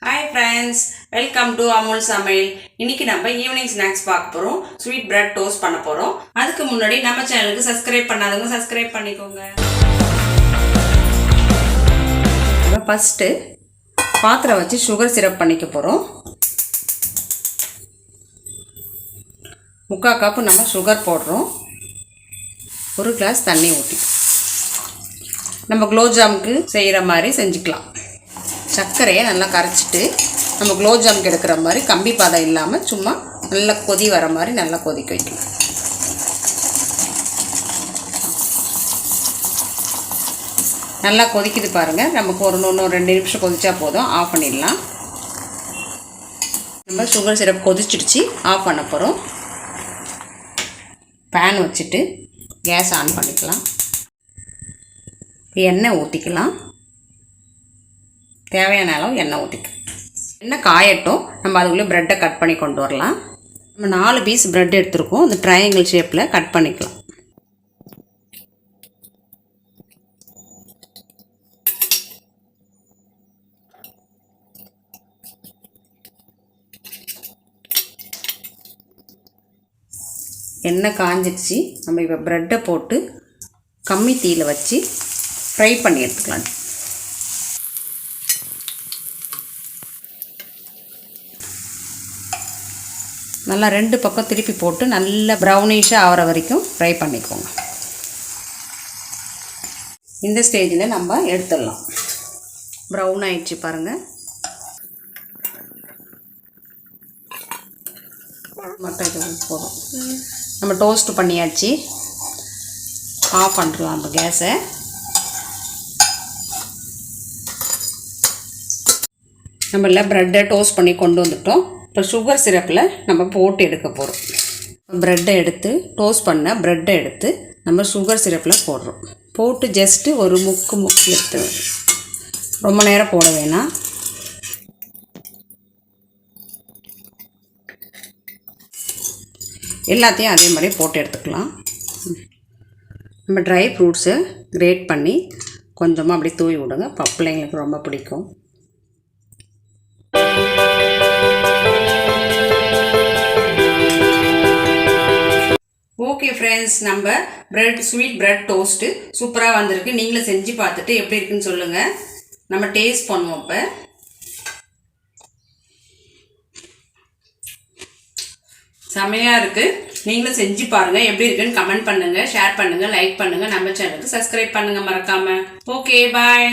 Hi friends, welcome to Amul Samail. இன்னைக்கு நம்ம evening snacks பார்க்க போறோம். ஸ்வீட் பிரெட் டோஸ்ட் பண்ண போறோம். அதுக்கு முன்னாடி நம்ம சேனலுக்கு சப்ஸ்கிரைப் பண்ணாதவங்க சப்ஸ்கிரைப் பண்ணிக்கோங்க. நம்ம ஃபர்ஸ்ட் பாத்திரம் வச்சு சுகர் சிரப் பண்ணிக்க போறோம். 3/4 கப் நம்ம சுகர் போடுறோம். 1 கிளாஸ் தண்ணி ஊத்தி நம்ம குலோப் ஜாமுக்கு செய்யற மாதிரி செஞ்சுக்கலாம். சர்க்கரையை நல்லா கரைச்சிட்டு நம்ம குலோப் ஜாமுக்கு எடுக்கிற மாதிரி கம்பி பாதம் இல்லாமல் சும்மா நல்லா கொதி வர மாதிரி நல்லா கொதிக்க வைக்கணும். நல்லா கொதிக்குது பாருங்கள். நமக்கு இன்னும் 2 நிமிஷம் கொதிச்சா போதும், ஆஃப் பண்ணிடலாம். நம்ம சுகர் சிரப் கொதிச்சிடுச்சு, ஆஃப் பண்ண போகிறோம். பேன் வச்சுட்டு கேஸ் ஆன் பண்ணிக்கலாம். எண்ணெய் ஊற்றிக்கலாம். தேவையான அளவு எண்ணெய் ஊற்றிக்கலாம். எண்ணெய் காயட்டும். நம்ம அதுக்குள்ளே ப்ரெட்டை கட் பண்ணி கொண்டு வரலாம். நம்ம 4 பீஸ் ப்ரெட் எடுத்துருக்கோம். இந்த ட்ரையாங்கிள் ஷேப்பில் கட் பண்ணிக்கலாம். எண்ணெய் காஞ்சிடுச்சு. நம்ம இப்போ ப்ரெட்டை போட்டு கம்மி தீயில் வச்சு ஃப்ரை பண்ணி எடுத்துக்கலாம். நல்லா 2 பக்கம் திருப்பி போட்டு நல்லா ப்ரௌனிஷாக ஆகிற வரைக்கும் ஃப்ரை பண்ணிக்கோங்க. இந்த ஸ்டேஜில் நம்ம எடுத்துடலாம். ப்ரௌன் ஆயிடுச்சு பாருங்கள். மட்டும் இது போதும். நம்ம டோஸ்ட் பண்ணியாச்சு. ஆஃப் பண்ணிடலாம் நம்ம கேஸை. நம்மள ப்ரெட்டை டோஸ்ட் பண்ணி கொண்டு வந்துட்டோம். இப்போ சுகர் சிரப்பில் நம்ம போட்டு எடுக்க போகிறோம். ப்ரெட்டை எடுத்து டோஸ்ட் பண்ண ப்ரெட்டை எடுத்து நம்ம சுகர் சிரப்பில் போடுறோம். போட்டு ஜஸ்ட்டு ஒரு முக்கு எடுத்து, ரொம்ப நேரம் போட வேணாம். எல்லாத்தையும் அதே மாதிரி போட்டு எடுத்துக்கலாம். நம்ம ட்ரை ஃப்ரூட்ஸை கிரேட் பண்ணி கொஞ்சமாக அப்படியே தூவி விடுங்க. பிள்ளைங்களுக்கு ரொம்ப பிடிக்கும். ஓகே ஃப்ரெண்ட்ஸ், நம்ம ஸ்வீட் பிரெட் டோஸ்ட்டு சூப்பராக வந்திருக்கு. நீங்களும் செஞ்சு பார்த்துட்டு எப்படி இருக்குன்னு சொல்லுங்கள். நம்ம டேஸ்ட் பண்ணுவோம். இப்போ செமையாக இருக்குது. நீங்களும் செஞ்சு பாருங்கள். எப்படி இருக்குன்னு கமெண்ட் பண்ணுங்கள், ஷேர் பண்ணுங்கள், லைக் பண்ணுங்கள். நம்ம சேனலுக்கு சப்ஸ்கிரைப் பண்ணுங்கள் மறக்காமல். ஓகே, பாய்.